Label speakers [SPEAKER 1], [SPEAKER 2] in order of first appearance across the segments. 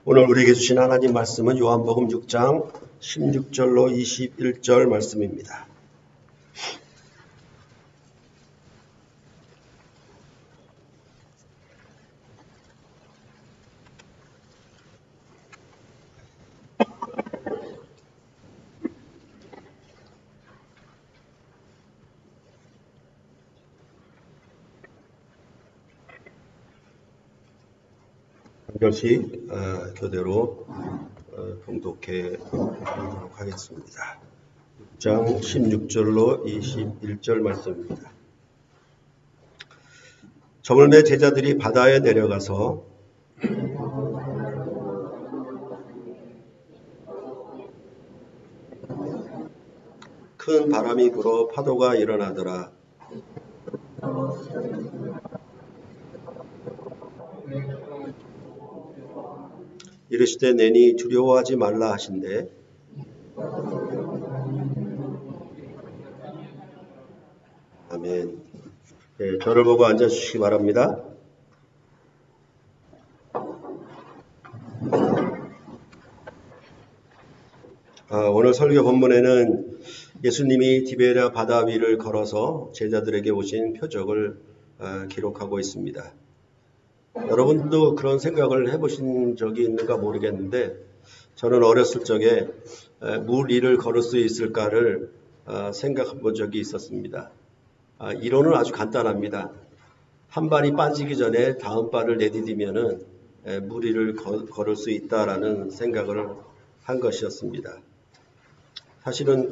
[SPEAKER 1] 오늘 우리에게 주신 하나님 말씀은 요한복음 6장 16절로 21절 말씀입니다. 한 절씩 교대로 봉독해 보도록 하겠습니다. 6장 16절로 21절 말씀입니다. 저물매 제자들이 바다에 내려가서 큰 바람이 불어 파도가 일어나더라. 이르시되 내니 두려워하지 말라 하신대 아멘. 네, 저를 보고 앉아주시기 바랍니다. 오늘 설교 본문에는 예수님이 디베랴 바다 위를 걸어서 제자들에게 오신 표적을 기록하고 있습니다. 여러분도 그런 생각을 해보신 적이 있는가 모르겠는데 저는 어렸을 적에 물 위를 걸을 수 있을까를 생각해 본 적이 있었습니다. 이론은 아주 간단합니다. 한 발이 빠지기 전에 다음 발을 내디디면은 물 위를 걸을 수 있다라는 생각을 한 것이었습니다. 사실은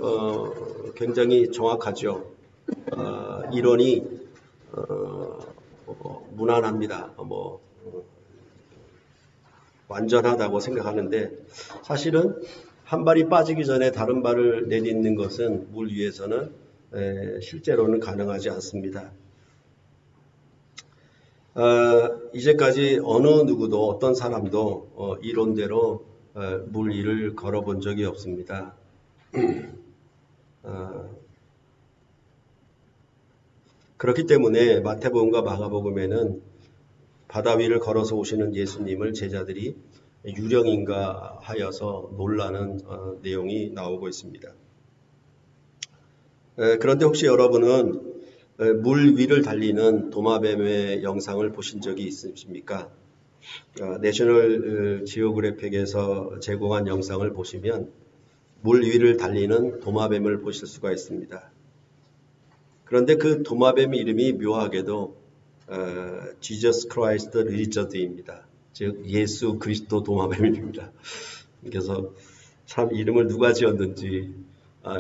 [SPEAKER 1] 굉장히 정확하죠. 이론이 무난합니다. 완전하다고 생각하는데 사실은 한 발이 빠지기 전에 다른 발을 내딛는 것은 물 위에서는 실제로는 가능하지 않습니다. 이제까지 어느 누구도 어떤 사람도 이론대로 물 위를 걸어본 적이 없습니다. 그렇기 때문에 마태복음과 마가복음에는 바다 위를 걸어서 오시는 예수님을 제자들이 유령인가 하여서 놀라는 내용이 나오고 있습니다. 그런데 혹시 여러분은 물 위를 달리는 도마뱀의 영상을 보신 적이 있으십니까? 내셔널 지오그래픽에서 제공한 영상을 보시면 물 위를 달리는 도마뱀을 보실 수가 있습니다. 그런데 그 도마뱀 이름이 묘하게도 Jesus Christ Lizard입니다. 즉 예수 그리스도 도마뱀입니다. 그래서 참 이름을 누가 지었는지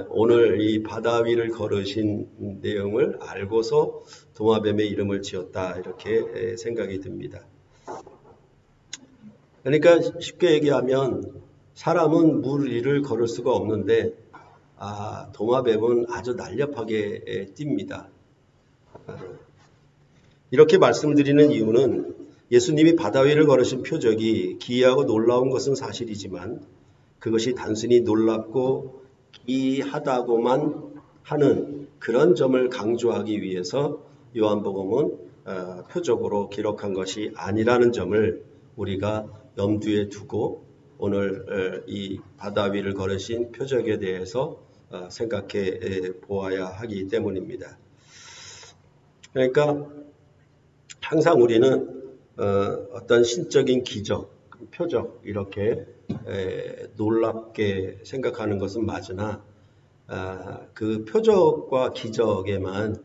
[SPEAKER 1] 오늘 이 바다 위를 걸으신 내용을 알고서 도마뱀의 이름을 지었다 이렇게 생각이 듭니다. 그러니까 쉽게 얘기하면 사람은 물 위를 걸을 수가 없는데 도마뱀은 아주 날렵하게 뜁니다. 이렇게 말씀드리는 이유는 예수님이 바다 위를 걸으신 표적이 기이하고 놀라운 것은 사실이지만 그것이 단순히 놀랍고 기이하다고만 하는 그런 점을 강조하기 위해서 요한복음은 표적으로 기록한 것이 아니라는 점을 우리가 염두에 두고 오늘 이 바다 위를 걸으신 표적에 대해서 생각해 보아야 하기 때문입니다. 그러니까 항상 우리는 어떤 신적인 기적, 표적 이렇게 놀랍게 생각하는 것은 맞으나 그 표적과 기적에만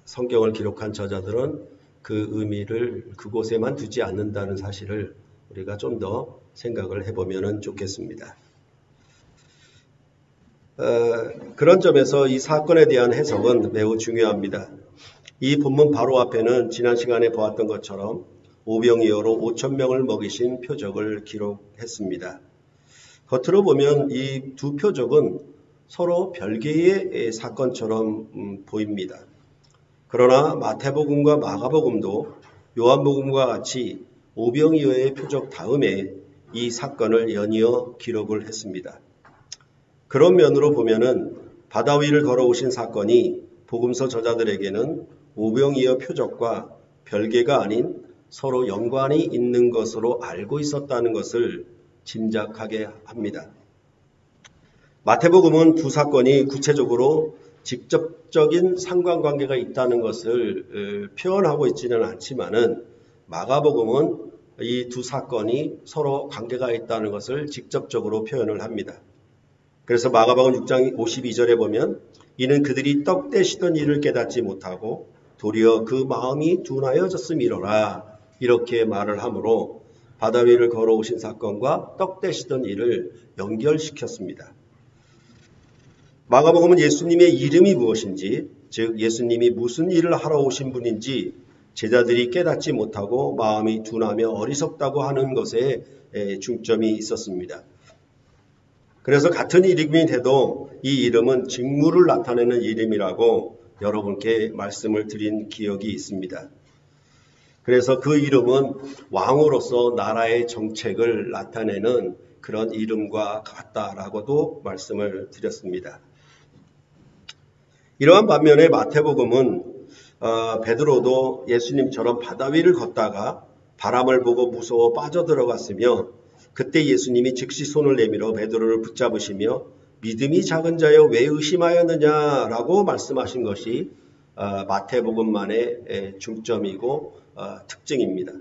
[SPEAKER 1] 성경을 기록한 저자들은 그 의미를 그곳에만 두지 않는다는 사실을 우리가 좀 더 생각을 해보면 좋겠습니다. 그런 점에서 이 사건에 대한 해석은 매우 중요합니다. 이 본문 바로 앞에는 지난 시간에 보았던 것처럼 오병이어로 5,000명을 먹이신 표적을 기록했습니다. 겉으로 보면 이 두 표적은 서로 별개의 사건처럼 보입니다. 그러나 마태복음과 마가복음도 요한복음과 같이 오병이어의 표적 다음에 이 사건을 연이어 기록을 했습니다. 그런 면으로 보면은 바다 위를 걸어오신 사건이 복음서 저자들에게는 오병이어 표적과 별개가 아닌 서로 연관이 있는 것으로 알고 있었다는 것을 짐작하게 합니다. 마태복음은 두 사건이 구체적으로 직접적인 상관관계가 있다는 것을 표현하고 있지는 않지만은 마가복음은 이 두 사건이 서로 관계가 있다는 것을 직접적으로 표현을 합니다. 그래서 마가복음 6장 52절에 보면 이는 그들이 떡 떼시던 일을 깨닫지 못하고 도리어 그 마음이 둔하여졌음이로라 이렇게 말을 하므로 바다 위를 걸어오신 사건과 떡 떼시던 일을 연결시켰습니다. 마가복음은 예수님의 이름이 무엇인지, 즉 예수님이 무슨 일을 하러 오신 분인지 제자들이 깨닫지 못하고 마음이 둔하며 어리석다고 하는 것에 중점이 있었습니다. 그래서 같은 이름이 돼도 이 이름은 직무를 나타내는 이름이라고 여러분께 말씀을 드린 기억이 있습니다. 그래서 그 이름은 왕으로서 나라의 정책을 나타내는 그런 이름과 같다라고도 말씀을 드렸습니다. 이러한 반면에 마태복음은 베드로도 예수님처럼 바다 위를 걷다가 바람을 보고 무서워 빠져들어갔으며 그때 예수님이 즉시 손을 내밀어 베드로를 붙잡으시며 믿음이 작은 자여 왜 의심하였느냐라고 말씀하신 것이 마태복음만의 중점이고 특징입니다.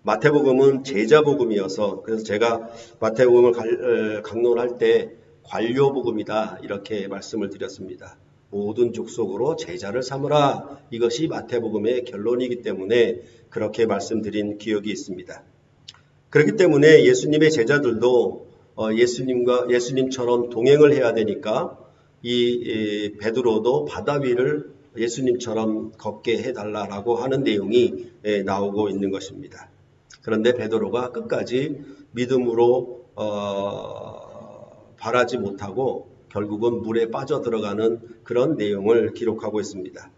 [SPEAKER 1] 마태복음은 제자복음이어서 그래서 제가 마태복음을 강론할 때 관료복음이다 이렇게 말씀을 드렸습니다. 모든 족속으로 제자를 삼으라 이것이 마태복음의 결론이기 때문에 그렇게 말씀드린 기억이 있습니다. 그렇기 때문에 예수님의 제자들도 예수님처럼 동행을 해야 되니까 이 베드로도 바다 위를 예수님처럼 걷게 해달라고 하는 내용이 나오고 있는 것입니다. 그런데 베드로가 끝까지 믿음으로 바라지 못하고 결국은 물에 빠져들어가는 그런 내용을 기록하고 있습니다.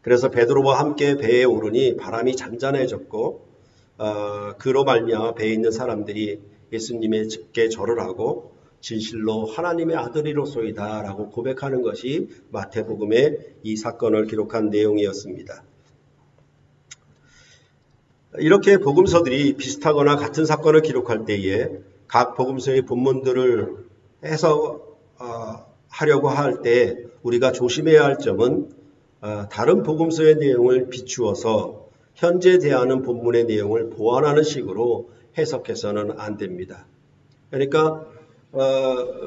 [SPEAKER 1] 그래서 베드로와 함께 배에 오르니 바람이 잔잔해졌고 그로 말미암아 배에 있는 사람들이 예수님께 절을 하고 진실로 하나님의 아들이로소이다 라고 고백하는 것이 마태복음의 이 사건을 기록한 내용이었습니다. 이렇게 복음서들이 비슷하거나 같은 사건을 기록할 때에 각 복음서의 본문들을 해석하려고 할 때 우리가 조심해야 할 점은 다른 복음서의 내용을 비추어서 현재 대하는 본문의 내용을 보완하는 식으로 해석해서는 안 됩니다. 그러니까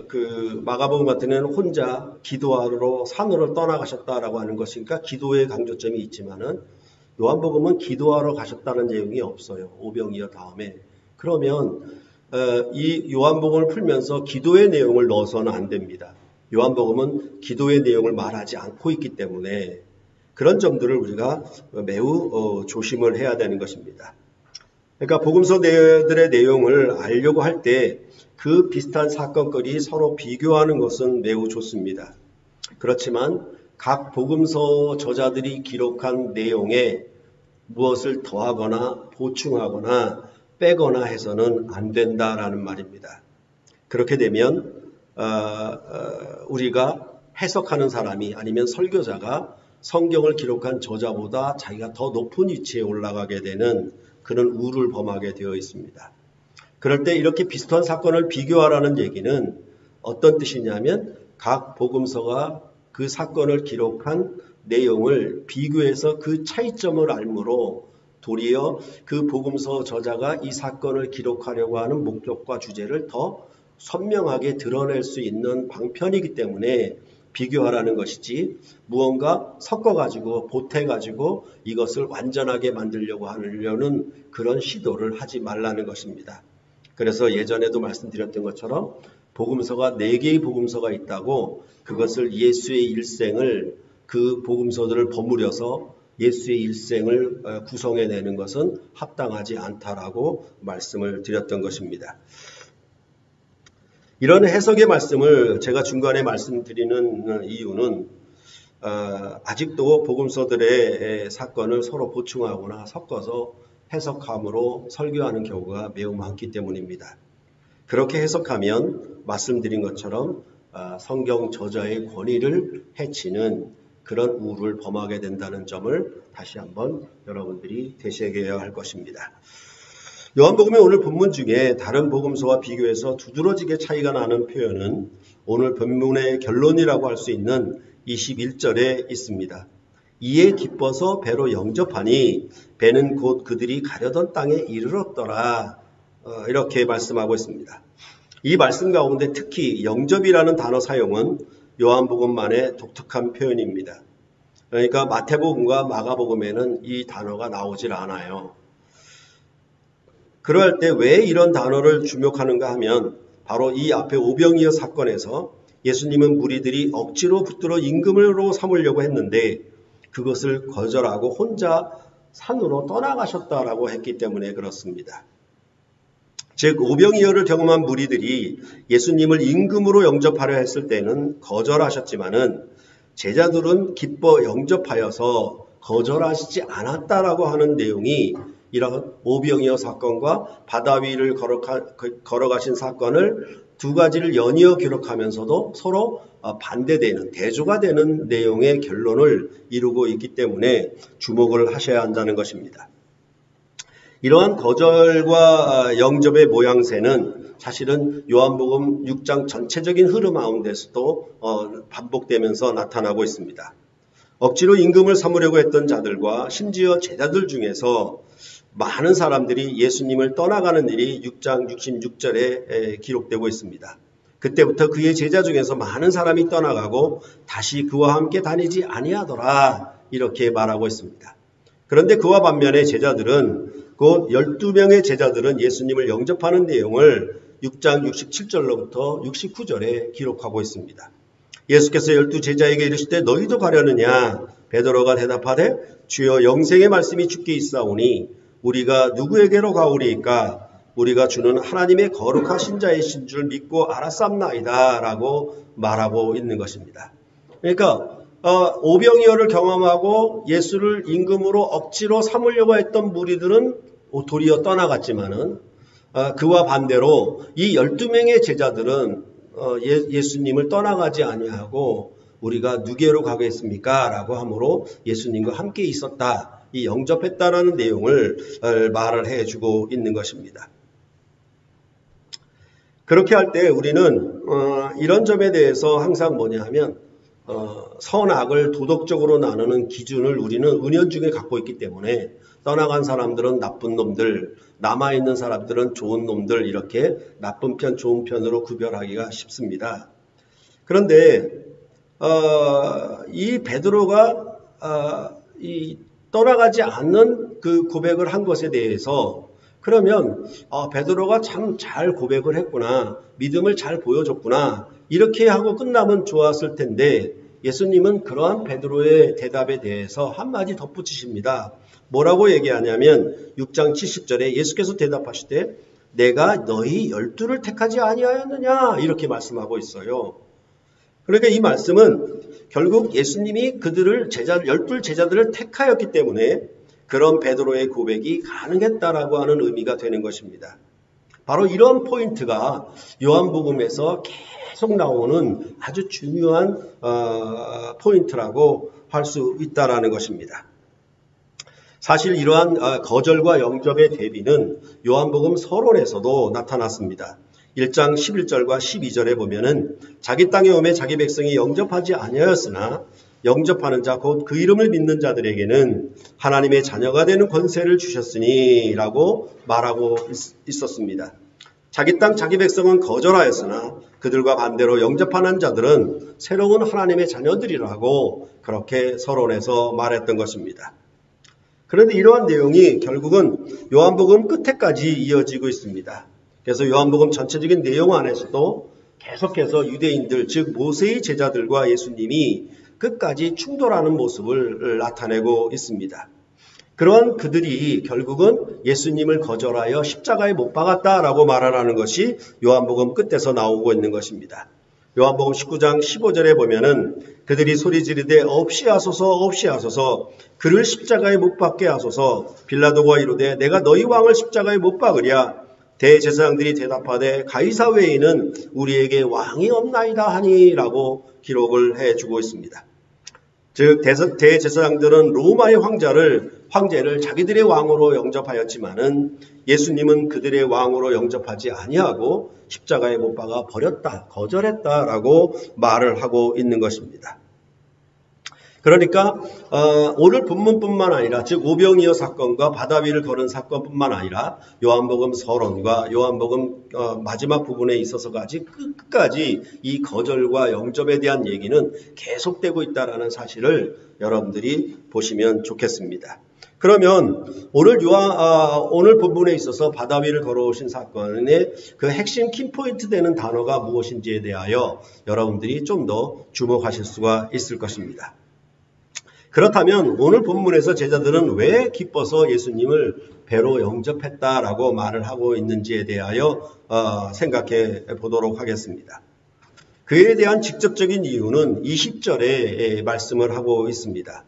[SPEAKER 1] 그 마가복음 같은 경우는 혼자 기도하러 산으로 떠나가셨다라고 하는 것이니까 기도의 강조점이 있지만은 요한복음은 기도하러 가셨다는 내용이 없어요. 오병이어 다음에. 그러면 이 요한복음을 풀면서 기도의 내용을 넣어서는 안 됩니다. 요한복음은 기도의 내용을 말하지 않고 있기 때문에 그런 점들을 우리가 매우 조심을 해야 되는 것입니다. 그러니까 복음서들의 내용을 알려고 할 때 그 비슷한 사건거리 서로 비교하는 것은 매우 좋습니다. 그렇지만 각 복음서 저자들이 기록한 내용에 무엇을 더하거나 보충하거나 빼거나 해서는 안 된다라는 말입니다. 그렇게 되면 우리가 해석하는 사람이 아니면 설교자가 성경을 기록한 저자보다 자기가 더 높은 위치에 올라가게 되는 그런 우를 범하게 되어 있습니다. 그럴 때 이렇게 비슷한 사건을 비교하라는 얘기는 어떤 뜻이냐면 각 복음서가 그 사건을 기록한 내용을 비교해서 그 차이점을 알므로 도리어 그 복음서 저자가 이 사건을 기록하려고 하는 목적과 주제를 더 선명하게 드러낼 수 있는 방편이기 때문에 비교하라는 것이지 무언가 섞어가지고 보태가지고 이것을 완전하게 만들려고 하려는 그런 시도를 하지 말라는 것입니다. 그래서 예전에도 말씀드렸던 것처럼 복음서가 4개의 복음서가 있다고 그것을 예수의 일생을 그 복음서들을 버무려서 예수의 일생을 구성해내는 것은 합당하지 않다라고 말씀을 드렸던 것입니다. 이런 해석의 말씀을 제가 중간에 말씀드리는 이유는 아직도 복음서들의 사건을 서로 보충하거나 섞어서 해석함으로 설교하는 경우가 매우 많기 때문입니다. 그렇게 해석하면 말씀드린 것처럼 성경 저자의 권위를 해치는 그런 우를 범하게 된다는 점을 다시 한번 여러분들이 되새겨야 할 것입니다. 요한복음의 오늘 본문 중에 다른 복음서와 비교해서 두드러지게 차이가 나는 표현은 오늘 본문의 결론이라고 할 수 있는 21절에 있습니다. 이에 기뻐서 배로 영접하니 배는 곧 그들이 가려던 땅에 이르렀더라. 이렇게 말씀하고 있습니다. 이 말씀 가운데 특히 영접이라는 단어 사용은 요한복음만의 독특한 표현입니다. 그러니까 마태복음과 마가복음에는 이 단어가 나오질 않아요. 그럴 때 왜 이런 단어를 주목하는가 하면 바로 이 앞에 오병이어 사건에서 예수님은 무리들이 억지로 붙들어 임금으로 삼으려고 했는데 그것을 거절하고 혼자 산으로 떠나가셨다라고 했기 때문에 그렇습니다. 즉 오병이어를 경험한 무리들이 예수님을 임금으로 영접하려 했을 때는 거절하셨지만은 제자들은 기뻐 영접하여서 거절하시지 않았다라고 하는 내용이 이런 오병이어 사건과 바다 위를 걸어가신 사건을 두 가지를 연이어 기록하면서도 서로 반대되는 대조가 되는 내용의 결론을 이루고 있기 때문에 주목을 하셔야 한다는 것입니다. 이러한 거절과 영접의 모양새는 사실은 요한복음 6장 전체적인 흐름 가운데서도 반복되면서 나타나고 있습니다. 억지로 임금을 삼으려고 했던 자들과 심지어 제자들 중에서 많은 사람들이 예수님을 떠나가는 일이 6장 66절에 기록되고 있습니다. 그때부터 그의 제자 중에서 많은 사람이 떠나가고 다시 그와 함께 다니지 아니하더라 이렇게 말하고 있습니다. 그런데 그와 반면에 제자들은 곧 12명의 제자들은 예수님을 영접하는 내용을 6장 67절로부터 69절에 기록하고 있습니다. 예수께서 12제자에게 이르시되 너희도 가려느냐? 베드로가 대답하되 주여 영생의 말씀이 주께 있사오니 우리가 누구에게로 가오리이까? 우리가 주는 하나님의 거룩하신 자이신 줄 믿고 알았삼나이다 라고 말하고 있는 것입니다. 그러니까 오병이어를 경험하고 예수를 임금으로 억지로 삼으려고 했던 무리들은 도리어 떠나갔지만은 그와 반대로 이 12명의 제자들은 예수님을 떠나가지 아니하고 우리가 누구에로 가겠습니까? 라고 함으로 예수님과 함께 있었다. 이 영접했다라는 내용을 말을 해주고 있는 것입니다. 그렇게 할 때 우리는 이런 점에 대해서 항상 뭐냐 하면 선악을 도덕적으로 나누는 기준을 우리는 은연중에 갖고 있기 때문에 떠나간 사람들은 나쁜 놈들, 남아있는 사람들은 좋은 놈들 이렇게 나쁜 편, 좋은 편으로 구별하기가 쉽습니다. 그런데 이 베드로가 이 떠나가지 않는 그 고백을 한 것에 대해서 그러면 베드로가 참 잘 고백을 했구나, 믿음을 잘 보여줬구나 이렇게 하고 끝나면 좋았을 텐데 예수님은 그러한 베드로의 대답에 대해서 한마디 덧붙이십니다. 뭐라고 얘기하냐면 6장 70절에 예수께서 대답하시되 내가 너희 12를 택하지 아니하였느냐 이렇게 말씀하고 있어요. 그러니까 이 말씀은 결국 예수님이 그들을 12 제자들을 택하였기 때문에 그런 베드로의 고백이 가능했다라고 하는 의미가 되는 것입니다. 바로 이런 포인트가 요한복음에서 계속 나오는 아주 중요한 포인트라고 할 수 있다라는 것입니다. 사실 이러한 거절과 영접의 대비는 요한복음 서론에서도 나타났습니다. 1장 11절과 12절에 보면은 자기 땅에 오매 자기 백성이 영접하지 아니하였으나 영접하는 자 곧 그 이름을 믿는 자들에게는 하나님의 자녀가 되는 권세를 주셨으니 라고 말하고 있었습니다. 자기 땅 자기 백성은 거절하였으나 그들과 반대로 영접하는 자들은 새로운 하나님의 자녀들이라고 그렇게 서론에서 말했던 것입니다. 그런데 이러한 내용이 결국은 요한복음 끝에까지 이어지고 있습니다. 그래서 요한복음 전체적인 내용 안에서도 계속해서 유대인들 즉 모세의 제자들과 예수님이 끝까지 충돌하는 모습을 나타내고 있습니다. 그런 그들이 결국은 예수님을 거절하여 십자가에 못 박았다라고 말하는 것이 요한복음 끝에서 나오고 있는 것입니다. 요한복음 19장 15절에 보면은 그들이 소리 지르되 없이 하소서 그를 십자가에 못 박게 하소서 빌라도가 이르되 내가 너희 왕을 십자가에 못 박으랴 대제사장들이 대답하되 가이사 외에는 우리에게 왕이 없나이다 하니라고 기록을 해주고 있습니다. 즉 대제사장들은 로마의 황제를 자기들의 왕으로 영접하였지만은 예수님은 그들의 왕으로 영접하지 아니하고 십자가에 못 박아 버렸다, 거절했다라고 말을 하고 있는 것입니다. 그러니까 오늘 본문뿐만 아니라 즉 오병이어 사건과 바다 위를 걸은 사건뿐만 아니라 요한복음 서론과 요한복음 마지막 부분에 있어서까지 끝까지 이 거절과 영접에 대한 얘기는 계속되고 있다는 사실을 여러분들이 보시면 좋겠습니다. 그러면 오늘 본문에 있어서 바다 위를 걸어오신 사건의 그 핵심 키포인트 되는 단어가 무엇인지에 대하여 여러분들이 좀 더 주목하실 수가 있을 것입니다. 그렇다면 오늘 본문에서 제자들은 왜 기뻐서 예수님을 배로 영접했다라고 말을 하고 있는지에 대하여 생각해 보도록 하겠습니다. 그에 대한 직접적인 이유는 20절에 말씀을 하고 있습니다.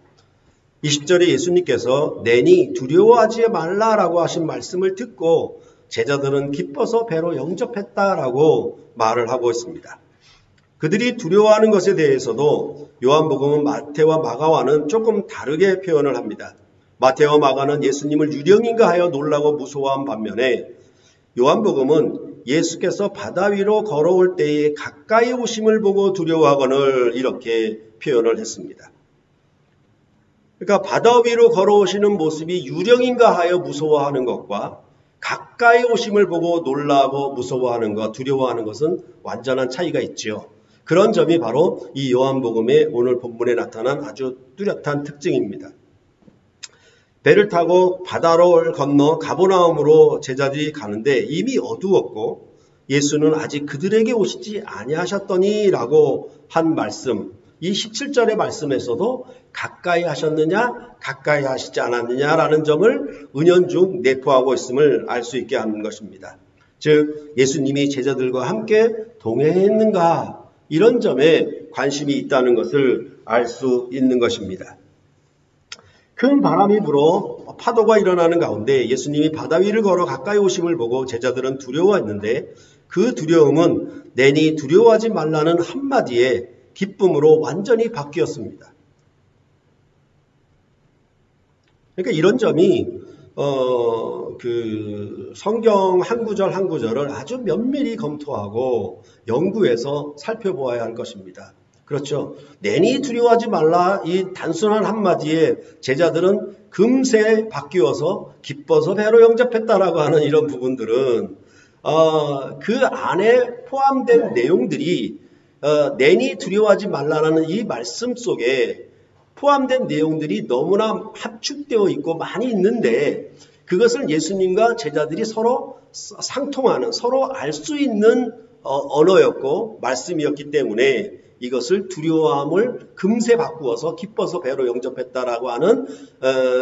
[SPEAKER 1] 20절에 예수님께서 내니 두려워하지 말라라고 하신 말씀을 듣고 제자들은 기뻐서 배로 영접했다라고 말을 하고 있습니다. 그들이 두려워하는 것에 대해서도 요한복음은 마태와 마가와는 조금 다르게 표현을 합니다. 마태와 마가는 예수님을 유령인가 하여 놀라고 무서워한 반면에 요한복음은 예수께서 바다 위로 걸어올 때에 가까이 오심을 보고 두려워하거늘 이렇게 표현을 했습니다. 그러니까 바다 위로 걸어오시는 모습이 유령인가 하여 무서워하는 것과 가까이 오심을 보고 놀라고 무서워하는 것, 두려워하는 것은 완전한 차이가 있죠. 그런 점이 바로 이 요한복음의 오늘 본문에 나타난 아주 뚜렷한 특징입니다. 배를 타고 바다를 건너 가버나움으로 제자들이 가는데 이미 어두웠고 예수는 아직 그들에게 오시지 아니하셨더니라고 한 말씀, 이 17절의 말씀에서도 가까이 하셨느냐 가까이 하시지 않았느냐라는 점을 은연중 내포하고 있음을 알 수 있게 하는 것입니다. 즉 예수님이 제자들과 함께 동행했는가, 이런 점에 관심이 있다는 것을 알 수 있는 것입니다. 큰 바람이 불어 파도가 일어나는 가운데 예수님이 바다 위를 걸어 가까이 오심을 보고 제자들은 두려워했는데 그 두려움은 내니 두려워하지 말라는 한마디에 기쁨으로 완전히 바뀌었습니다. 그러니까 이런 점이 성경 한 구절 한 구절을 아주 면밀히 검토하고 연구해서 살펴보아야 할 것입니다. 그렇죠. 내니 두려워하지 말라, 이 단순한 한마디에 제자들은 금세 바뀌어서 기뻐서 배로 영접했다라고 하는 이런 부분들은 그 안에 포함된 내용들이 내니 두려워하지 말라라는 이 말씀 속에 포함된 내용들이 너무나 합축되어 있고 많이 있는데 그것을 예수님과 제자들이 서로 상통하는, 서로 알 수 있는 언어였고 말씀이었기 때문에 이것을 두려워함을 금세 바꾸어서 기뻐서 배로 영접했다라고 하는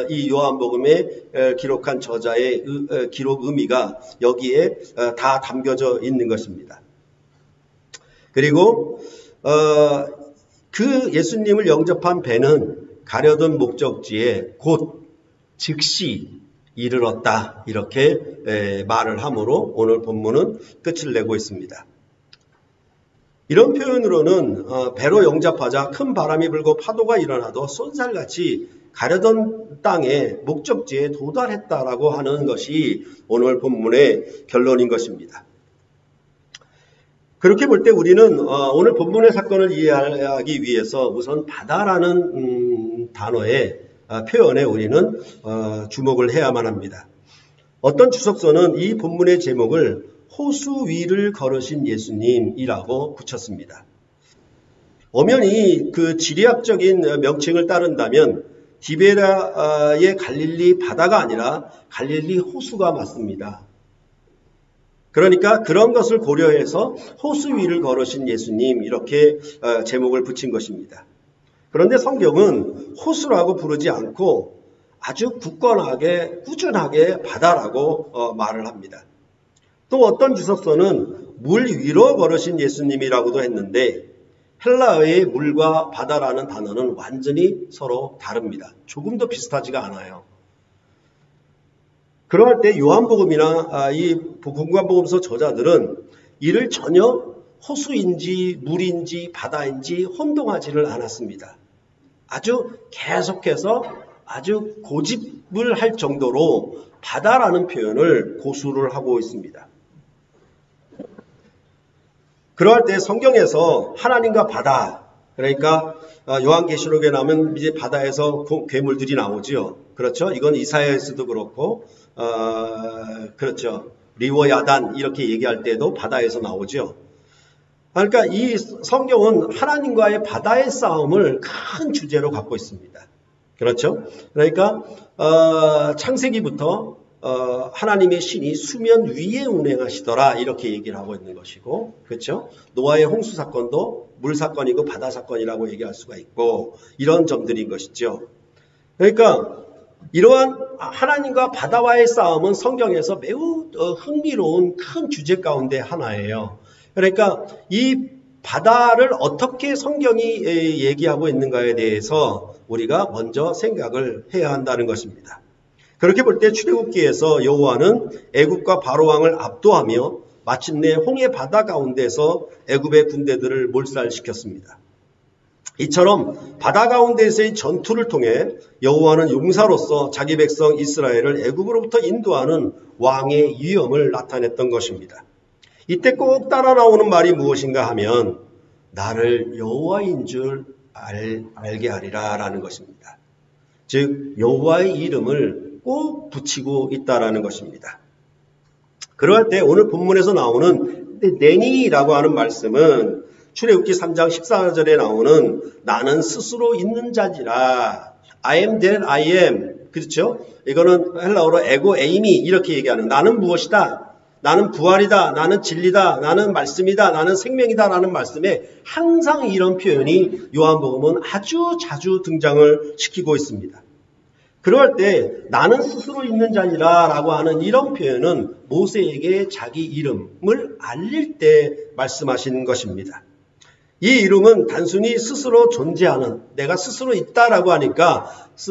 [SPEAKER 1] 이 요한복음에 기록한 저자의 기록 의미가 여기에 다 담겨져 있는 것입니다. 그리고 그 예수님을 영접한 배는 가려던 목적지에 곧 즉시 이르렀다, 이렇게 말을 하므로 오늘 본문은 끝을 내고 있습니다. 이런 표현으로는 배로 영접하자 큰 바람이 불고 파도가 일어나도 쏜살같이 가려던 땅의 목적지에 도달했다라고 하는 것이 오늘 본문의 결론인 것입니다. 그렇게 볼 때 우리는 오늘 본문의 사건을 이해하기 위해서 우선 바다라는 단어의 표현에 우리는 주목을 해야만 합니다. 어떤 주석서는 이 본문의 제목을 호수 위를 걸으신 예수님이라고 붙였습니다. 엄연히 그 지리학적인 명칭을 따른다면 디베라의 갈릴리 바다가 아니라 갈릴리 호수가 맞습니다. 그러니까 그런 것을 고려해서 호수 위를 걸으신 예수님, 이렇게 제목을 붙인 것입니다. 그런데 성경은 호수라고 부르지 않고 아주 굳건하게 꾸준하게 바다라고 말을 합니다. 또 어떤 주석서는 물 위로 걸으신 예수님이라고도 했는데 헬라어의 물과 바다라는 단어는 완전히 서로 다릅니다. 조금도 비슷하지가 않아요. 그럴 때 요한복음이나 이 공관복음서 저자들은 이를 전혀 호수인지 물인지 바다인지 혼동하지를 않았습니다. 아주 계속해서 아주 고집을 할 정도로 바다라는 표현을 고수를 하고 있습니다. 그럴 때 성경에서 하나님과 바다, 그러니까 요한계시록에 나오면 이제 바다에서 괴물들이 나오죠. 그렇죠? 이건 이사야에서도 그렇고, 그렇죠. 리워야단 이렇게 얘기할 때도 바다에서 나오죠. 그러니까 이 성경은 하나님과의 바다의 싸움을 큰 주제로 갖고 있습니다. 그렇죠? 그러니까 창세기부터 하나님의 신이 수면 위에 운행하시더라 이렇게 얘기를 하고 있는 것이고, 그렇죠? 노아의 홍수 사건도 물 사건이고 바다 사건이라고 얘기할 수가 있고, 이런 점들인 것이죠. 그러니까 이러한 하나님과 바다와의 싸움은 성경에서 매우 흥미로운 큰 주제 가운데 하나예요. 그러니까 이 바다를 어떻게 성경이 얘기하고 있는가에 대해서 우리가 먼저 생각을 해야 한다는 것입니다. 그렇게 볼 때 출애굽기에서 여호와는 애굽과 바로왕을 압도하며 마침내 홍해 바다 가운데서 애굽의 군대들을 몰살시켰습니다. 이처럼 바다 가운데서의 전투를 통해 여호와는 용사로서 자기 백성 이스라엘을 애굽으로부터 인도하는 왕의 위엄을 나타냈던 것입니다. 이때 꼭 따라 나오는 말이 무엇인가 하면 나를 여호와인 줄 알게 하리라 라는 것입니다. 즉 여호와의 이름을 꼭 붙이고 있다라는 것입니다. 그럴 때 오늘 본문에서 나오는 내니라고 하는 말씀은 출애굽기 3장 14절에 나오는 나는 스스로 있는 자니라, I am that I am, 그렇죠? 이거는 헬라어로 에고 에이미 이렇게 얘기하는, 나는 무엇이다, 나는 부활이다, 나는 진리다, 나는 말씀이다, 나는 생명이다 라는 말씀에 항상 이런 표현이 요한복음은 아주 자주 등장을 시키고 있습니다. 그럴 때 나는 스스로 있는 자니라 라고 하는 이런 표현은 모세에게 자기 이름을 알릴 때 말씀하신 것입니다. 이 이름은 단순히 스스로 존재하는, 내가 스스로 있다라고 하니까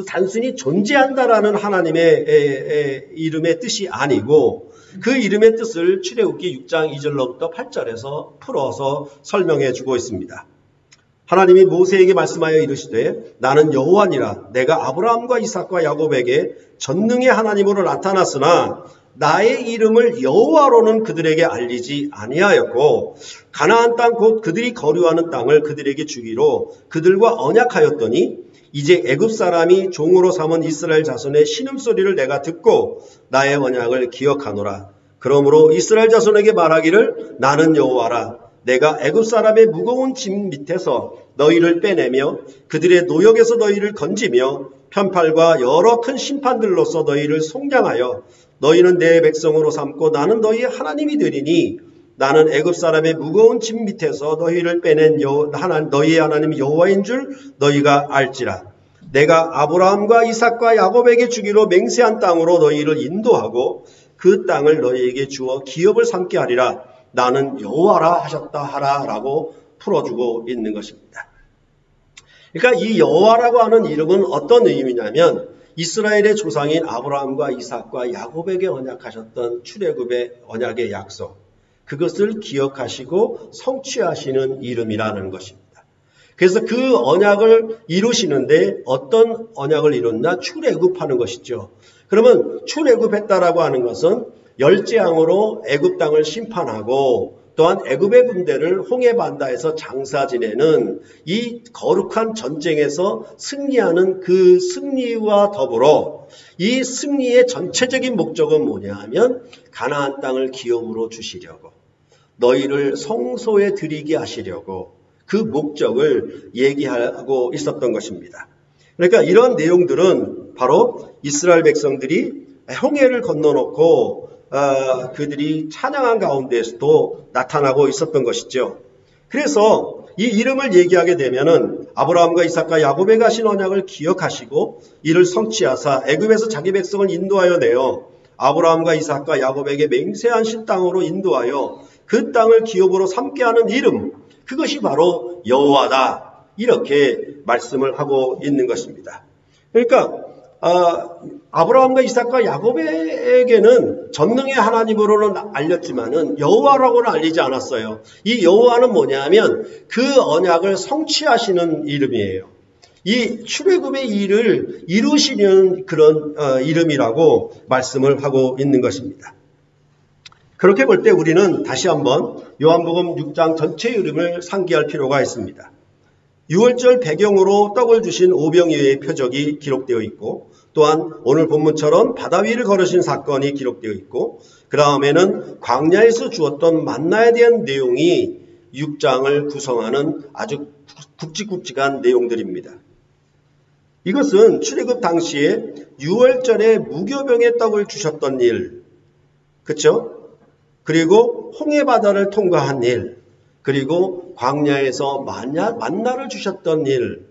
[SPEAKER 1] 단순히 존재한다라는 하나님의 이름의 뜻이 아니고, 그 이름의 뜻을 출애굽기 6장 2절로부터 8절에서 풀어서 설명해 주고 있습니다. 하나님이 모세에게 말씀하여 이르시되 나는 여호와니라, 내가 아브라함과 이삭과 야곱에게 전능의 하나님으로 나타났으나 나의 이름을 여호와로는 그들에게 알리지 아니하였고, 가나안 땅 곧 그들이 거류하는 땅을 그들에게 주기로 그들과 언약하였더니 이제 애굽 사람이 종으로 삼은 이스라엘 자손의 신음소리를 내가 듣고 나의 언약을 기억하노라. 그러므로 이스라엘 자손에게 말하기를 나는 여호와라, 내가 애굽 사람의 무거운 짐 밑에서 너희를 빼내며 그들의 노역에서 너희를 건지며 편팔과 여러 큰 심판들로서 너희를 속량하여 너희는 내 백성으로 삼고 나는 너희의 하나님이 되리니, 나는 애굽 사람의 무거운 짐 밑에서 너희를 빼낸 너희의 하나님 여호와인 줄 너희가 알지라. 내가 아브라함과 이삭과 야곱에게 주기로 맹세한 땅으로 너희를 인도하고 그 땅을 너희에게 주어 기업을 삼게 하리라. 나는 여호와라 하셨다 하라 라고 풀어주고 있는 것입니다. 그러니까 이 여호와라고 하는 이름은 어떤 의미냐면 이스라엘의 조상인 아브라함과 이삭과 야곱에게 언약하셨던 출애굽의 언약의 약속, 그것을 기억하시고 성취하시는 이름이라는 것입니다. 그래서 그 언약을 이루시는데 어떤 언약을 이뤘나? 출애굽하는 것이죠. 그러면 출애굽했다라고 하는 것은 열재앙으로 애굽 땅을 심판하고 또한 애굽의 군대를 홍해 반다에서 장사 지내는 이 거룩한 전쟁에서 승리하는 그 승리와 더불어 이 승리의 전체적인 목적은 뭐냐 하면 가나안 땅을 기업으로 주시려고, 너희를 성소에 드리게 하시려고 그 목적을 얘기하고 있었던 것입니다. 그러니까 이런 내용들은 바로 이스라엘 백성들이 홍해를 건너놓고 그들이 찬양한 가운데에서도 나타나고 있었던 것이죠. 그래서 이 이름을 얘기하게 되면은 아브라함과 이삭과 야곱에 가신 언약을 기억하시고 이를 성취하사 애굽에서 자기 백성을 인도하여 내어 아브라함과 이삭과 야곱에게 맹세하신 땅으로 인도하여 그 땅을 기업으로 삼게 하는 이름, 그것이 바로 여호와다, 이렇게 말씀을 하고 있는 것입니다. 그러니까 아브라함과 이삭과 야곱에게는 전능의 하나님으로는 알렸지만은 여호와라고는 알리지 않았어요. 이 여호와는 뭐냐 하면 그 언약을 성취하시는 이름이에요. 이 출애굽의 일을 이루시는 그런 이름이라고 말씀을 하고 있는 것입니다. 그렇게 볼 때 우리는 다시 한번 요한복음 6장 전체의 이름을 상기할 필요가 있습니다. 6월절 배경으로 떡을 주신 오병이어의 표적이 기록되어 있고, 또한 오늘 본문처럼 바다 위를 걸으신 사건이 기록되어 있고, 그 다음에는 광야에서 주었던 만나에 대한 내용이 6장을 구성하는 아주 굵직굵직한 내용들입니다. 이것은 출애굽 당시에 6월절에 무교병의 떡을 주셨던 일, 그렇죠? 그리고 홍해바다를 통과한 일, 그리고 광야에서 만나를 주셨던 일,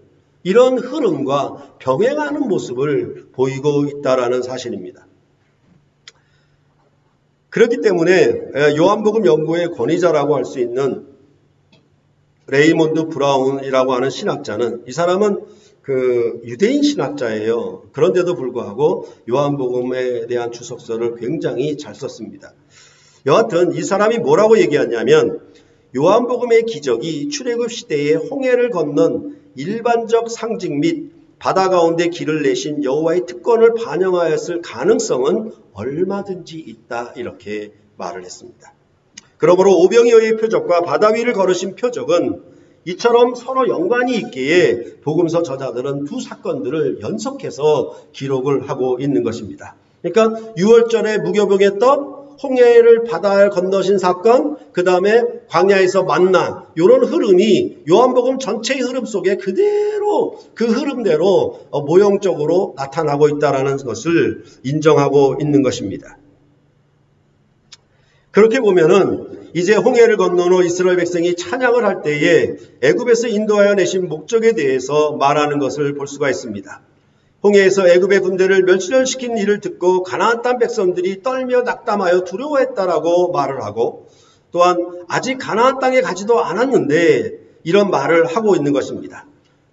[SPEAKER 1] 이런 흐름과 병행하는 모습을 보이고 있다는 사실입니다. 그렇기 때문에 요한복음 연구의 권위자라고 할 수 있는 레이몬드 브라운이라고 하는 신학자는, 이 사람은 유대인 신학자예요. 그런데도 불구하고 요한복음에 대한 주석서를 굉장히 잘 썼습니다. 여하튼 이 사람이 뭐라고 얘기하냐면, 요한복음의 기적이 출애굽 시대에 홍해를 건넌 일반적 상징 및 바다 가운데 길을 내신 여호와의 특권을 반영하였을 가능성은 얼마든지 있다, 이렇게 말을 했습니다. 그러므로 오병이어의 표적과 바다 위를 걸으신 표적은 이처럼 서로 연관이 있기에 복음서 저자들은 두 사건들을 연속해서 기록을 하고 있는 것입니다. 그러니까 6월절에 무교병의 떡, 홍해를 바다를 건너신 사건, 그 다음에 광야에서 만나, 이런 흐름이 요한복음 전체의 흐름 속에 그대로 그 흐름대로 모형적으로 나타나고 있다는 것을 인정하고 있는 것입니다. 그렇게 보면은 이제 홍해를 건넌 후 이스라엘 백성이 찬양을 할 때에 애굽에서 인도하여 내신 목적에 대해서 말하는 것을 볼 수가 있습니다. 홍해에서 애굽의 군대를 멸절시킨 일을 듣고 가나안 땅 백성들이 떨며 낙담하여 두려워했다라고 말을 하고, 또한 아직 가나안 땅에 가지도 않았는데 이런 말을 하고 있는 것입니다.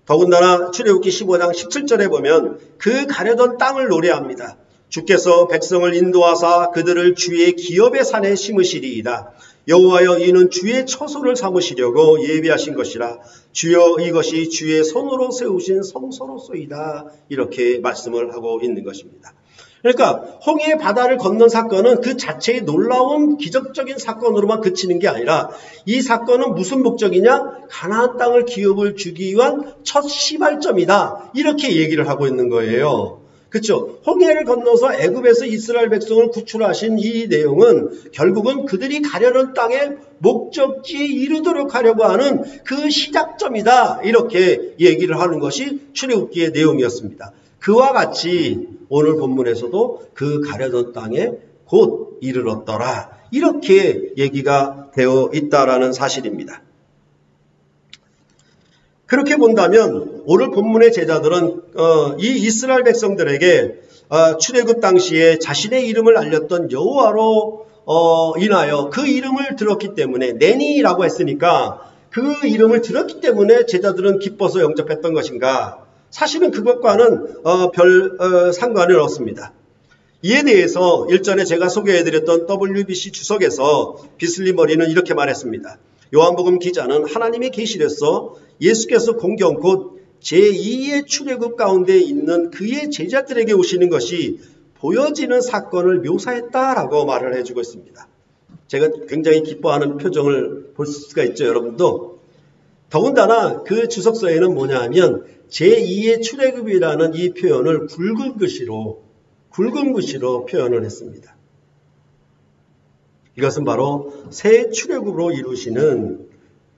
[SPEAKER 1] 더군다나 출애굽기 15장 17절에 보면 그 가려던 땅을 노래합니다. 주께서 백성을 인도하사 그들을 주의 기업의 산에 심으시리이다. 여호와여, 이는 주의 처소를 삼으시려고 예비하신 것이라. 주여, 이것이 주의 손으로 세우신 성소로소이다. 이렇게 말씀을 하고 있는 것입니다. 그러니까 홍해 바다를 건넌 사건은 그 자체의 놀라운 기적적인 사건으로만 그치는 게 아니라, 이 사건은 무슨 목적이냐? 가나안 땅을 기업을 주기 위한 첫 시발점이다, 이렇게 얘기를 하고 있는 거예요. 그렇죠? 홍해를 건너서 애굽에서 이스라엘 백성을 구출하신 이 내용은 결국은 그들이 가려는 땅의 목적지에 이르도록 하려고 하는 그 시작점이다, 이렇게 얘기를 하는 것이 출애굽기의 내용이었습니다. 그와 같이 오늘 본문에서도 그 가려던 땅에 곧 이르렀더라, 이렇게 얘기가 되어 있다라는 사실입니다. 그렇게 본다면 오늘 본문의 제자들은 이 이스라엘 백성들에게 출애굽 당시에 자신의 이름을 알렸던 여호와로 인하여 그 이름을 들었기 때문에, 내니라고 했으니까 그 이름을 들었기 때문에 제자들은 기뻐서 영접했던 것인가? 사실은 그것과는 별 상관은 없습니다. 이에 대해서 일전에 제가 소개해드렸던 WBC 주석에서 비슬리 머리는 이렇게 말했습니다. 요한복음 기자는 하나님의 계시로서 예수께서 공경 곧 제2의 출애굽 가운데 있는 그의 제자들에게 오시는 것이 보여지는 사건을 묘사했다라고 말을 해주고 있습니다. 제가 굉장히 기뻐하는 표정을 볼 수가 있죠, 여러분도. 더군다나 그 주석서에는 뭐냐 하면 제2의 출애굽이라는 이 표현을 굵은 글씨로 표현을 했습니다. 이것은 바로 새 출애굽으로 이루시는,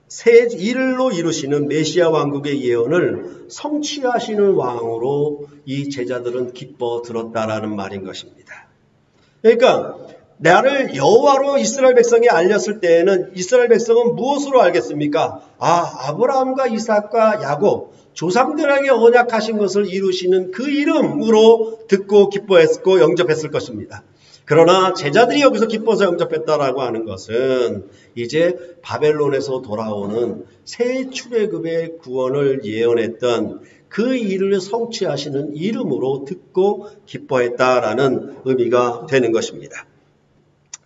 [SPEAKER 1] 새 일로 이루시는 메시아 왕국의 예언을 성취하시는 왕으로 이 제자들은 기뻐 들었다라는 말인 것입니다. 그러니까 나를 여호와로 이스라엘 백성이 알렸을 때에는 이스라엘 백성은 무엇으로 알겠습니까? 아브라함과 이삭과 야곱, 조상들에게 언약하신 것을 이루시는 그 이름으로 듣고 기뻐했고 영접했을 것입니다. 그러나 제자들이 여기서 기뻐서 영접했다라고 하는 것은 이제 바벨론에서 돌아오는 새 출애굽의 구원을 예언했던 그 일을 성취하시는 이름으로 듣고 기뻐했다라는 의미가 되는 것입니다.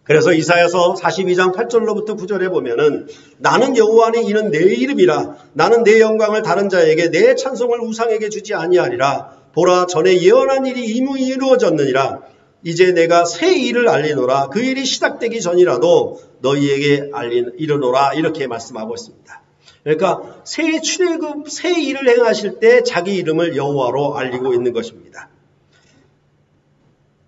[SPEAKER 1] 그래서 이사야서 42장 8절로부터 9절에 보면은 나는 여호와니 이는 내 이름이라 나는 내 영광을 다른 자에게 내 찬송을 우상에게 주지 아니하리라. 보라 전에 예언한 일이 이미 이루어졌느니라. 이제 내가 새 일을 알리노라. 그 일이 시작되기 전이라도 너희에게 이르노라. 이렇게 말씀하고 있습니다. 그러니까 새 출애굽 새 일을 행하실 때 자기 이름을 여호와로 알리고 있는 것입니다.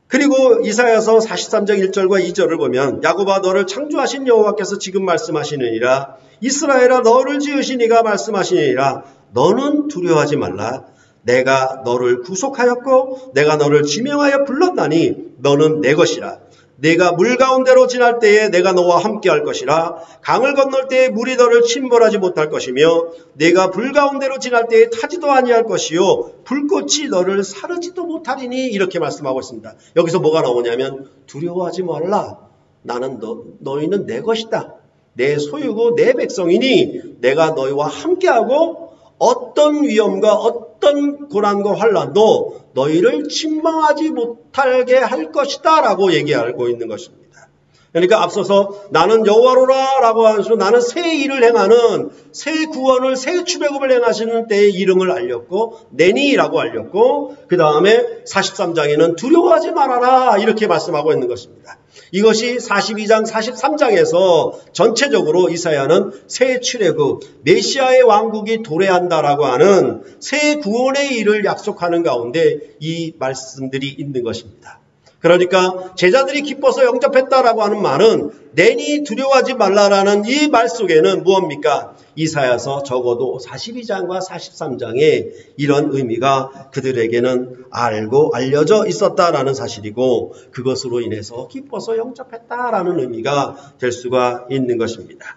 [SPEAKER 1] 그리고 이사야서 43장 1절과 2절을 보면 야곱아 너를 창조하신 여호와께서 지금 말씀하시느니라. 이스라엘아 너를 지으신 이가 말씀하시느니라. 너는 두려워하지 말라. 내가 너를 구속하였고 내가 너를 지명하여 불렀나니 너는 내 것이라. 내가 물 가운데로 지날 때에 내가 너와 함께 할 것이라. 강을 건널 때에 물이 너를 침몰하지 못할 것이며 내가 불 가운데로 지날 때에 타지도 아니할 것이요 불꽃이 너를 사르지도 못하리니. 이렇게 말씀하고 있습니다. 여기서 뭐가 나오냐면 두려워하지 말라. 나는 너희는 내 것이다. 내 소유고 내 백성이니 내가 너희와 함께하고 어떤 위험과 어떤 고난과 환난도 너희를 침망하지 못하게 할 것이다 라고 얘기하고 있는 것입니다. 그러니까 앞서서 나는 여호와로라 라고 하면서 나는 새 일을 행하는 새 구원을 새 출애굽을 행하시는 때의 이름을 알렸고 내니라고 알렸고 그 다음에 43장에는 두려워하지 말아라 이렇게 말씀하고 있는 것입니다. 이것이 42장 43장에서 전체적으로 이사야는 새 출애굽 메시아의 왕국이 도래한다라고 하는 새 구원의 일을 약속하는 가운데 이 말씀들이 있는 것입니다. 그러니까 제자들이 기뻐서 영접했다라고 하는 말은 내니 두려워하지 말라라는 이 말 속에는 무엇입니까? 이사야서 적어도 42장과 43장에 이런 의미가 그들에게는 알고 알려져 있었다라는 사실이고 그것으로 인해서 기뻐서 영접했다라는 의미가 될 수가 있는 것입니다.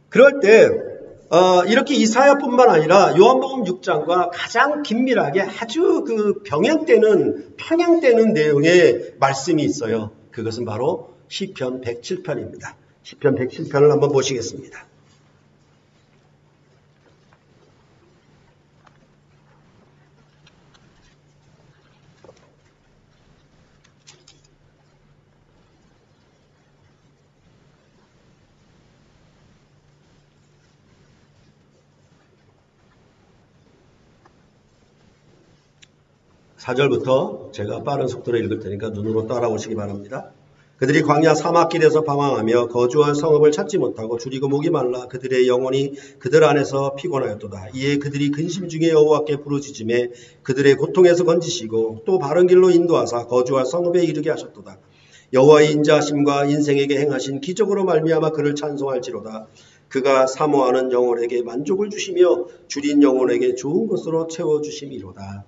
[SPEAKER 1] 그럴 때 이렇게 이사야뿐만 아니라 요한복음 6장과 가장 긴밀하게 아주 평행되는 내용의 말씀이 있어요. 그것은 바로 시편 107편입니다. 시편 107편을 한번 보시겠습니다. (4절부터) 제가 빠른 속도로 읽을 테니까 눈으로 따라오시기 바랍니다. 그들이 광야 사막길에서 방황하며 거주할 성읍을 찾지 못하고 줄이고 목이 말라 그들의 영혼이 그들 안에서 피곤하였도다. 이에 그들이 근심 중에 여호와께 부르짖음에 그들의 고통에서 건지시고 또 바른 길로 인도하사 거주할 성읍에 이르게 하셨도다. 여호와의 인자하심과 인생에게 행하신 기적으로 말미암아 그를 찬송할지로다. 그가 사모하는 영혼에게 만족을 주시며 줄인 영혼에게 좋은 것으로 채워주심이로다.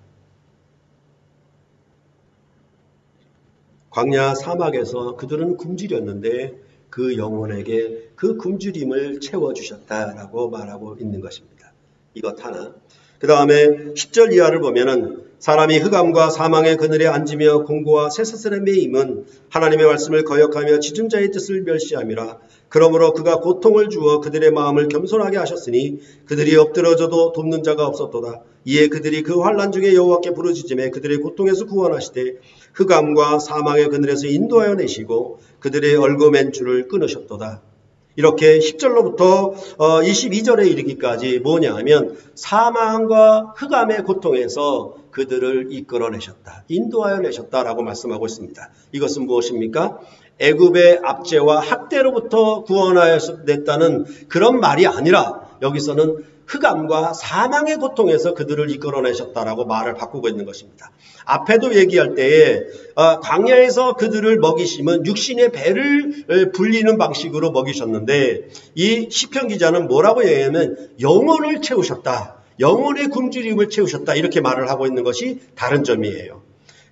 [SPEAKER 1] 광야 사막에서 그들은 굶주렸는데 그 영혼에게 그 굶주림을 채워주셨다라고 말하고 있는 것입니다. 이것 하나. 그 다음에 10절 이하를 보면은 사람이 흑암과 사망의 그늘에 앉으며 공고와 쇠사슬에 매임은 하나님의 말씀을 거역하며 지존자의 뜻을 멸시함이라. 그러므로 그가 고통을 주어 그들의 마음을 겸손하게 하셨으니 그들이 엎드러져도 돕는 자가 없었도다. 이에 그들이 그 환난 중에 여호와께 부르짖음에 그들의 고통에서 구원하시되 흑암과 사망의 그늘에서 인도하여 내시고 그들의 얽어맨 줄을 끊으셨도다. 이렇게 10절로부터 22절에 이르기까지 뭐냐 하면 사망과 흑암의 고통에서 그들을 이끌어내셨다. 인도하여 내셨다라고 말씀하고 있습니다. 이것은 무엇입니까? 애굽의 압제와 학대로부터 구원하여 냈다는 그런 말이 아니라 여기서는 흑암과 사망의 고통에서 그들을 이끌어내셨다라고 말을 바꾸고 있는 것입니다. 앞에도 얘기할 때에 광야에서 그들을 먹이심은 육신의 배를 불리는 방식으로 먹이셨는데 이 시편 기자는 뭐라고 얘기하면 영혼을 채우셨다. 영혼의 굶주림을 채우셨다. 이렇게 말을 하고 있는 것이 다른 점이에요.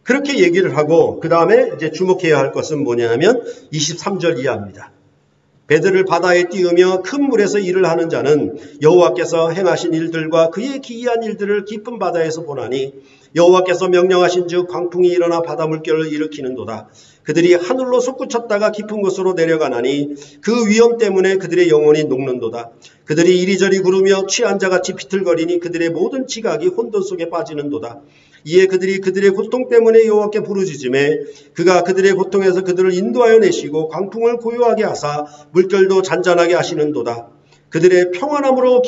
[SPEAKER 1] 그렇게 얘기를 하고 그 다음에 이제 주목해야 할 것은 뭐냐면 23절 이하입니다. 배들을 바다에 띄우며 큰 물에서 일을 하는 자는 여호와께서 행하신 일들과 그의 기이한 일들을 깊은 바다에서 보나니 여호와께서 명령하신 즉 광풍이 일어나 바다 물결을 일으키는도다. 그들이 하늘로 솟구쳤다가 깊은 곳으로 내려가나니 그 위험 때문에 그들의 영혼이 녹는도다. 그들이 이리저리 구르며 취한 자같이 비틀거리니 그들의 모든 지각이 혼돈 속에 빠지는도다. 이에 그들이 그들의 고통 때문에 여호와께 부르짖음에 그가 그들의 고통에서 그들을 인도하여 내시고 광풍을 고요하게 하사 물결도 잔잔하게 하시는도다. 그들의 평안함으로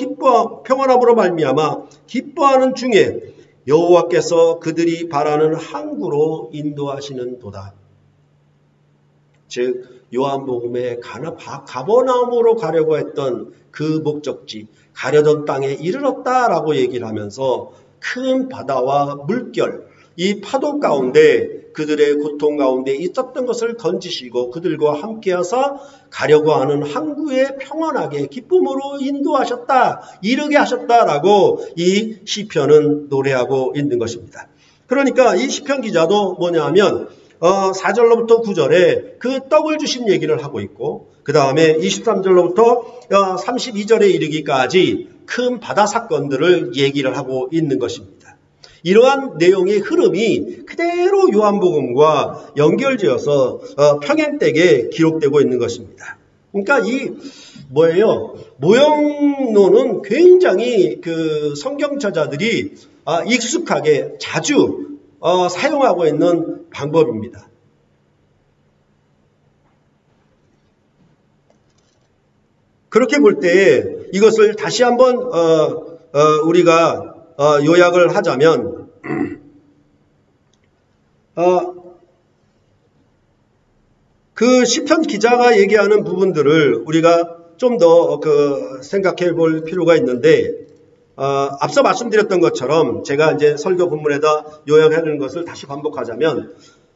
[SPEAKER 1] 말미암아 기뻐하는 중에 여호와께서 그들이 바라는 항구로 인도하시는도다. 즉 요한복음에 가버나움으로 가려고 했던 그 목적지, 가려던 땅에 이르렀다라고 얘기를 하면서 큰 바다와 물결, 이 파도 가운데 그들의 고통 가운데 있었던 것을 건지시고 그들과 함께하사 가려고 하는 항구에 평안하게 기쁨으로 인도하셨다, 이르게 하셨다라고 이 시편은 노래하고 있는 것입니다. 그러니까 이 시편 기자도 뭐냐면 4절로부터 9절에 그 떡을 주신 얘기를 하고 있고 그 다음에 23절로부터 32절에 이르기까지 큰 바다 사건들을 얘기를 하고 있는 것입니다. 이러한 내용의 흐름이 그대로 요한복음과 연결지어서 평행되게 기록되고 있는 것입니다. 그러니까 이 모형론은 굉장히 그 성경 저자들이 익숙하게 자주 사용하고 있는 방법입니다. 그렇게 볼 때 이것을 다시 한번 우리가 요약을 하자면 그 시편 기자가 얘기하는 부분들을 우리가 좀 더 생각해 볼 필요가 있는데 앞서 말씀드렸던 것처럼 제가 이제 설교 본문에다 요약하는 것을 다시 반복하자면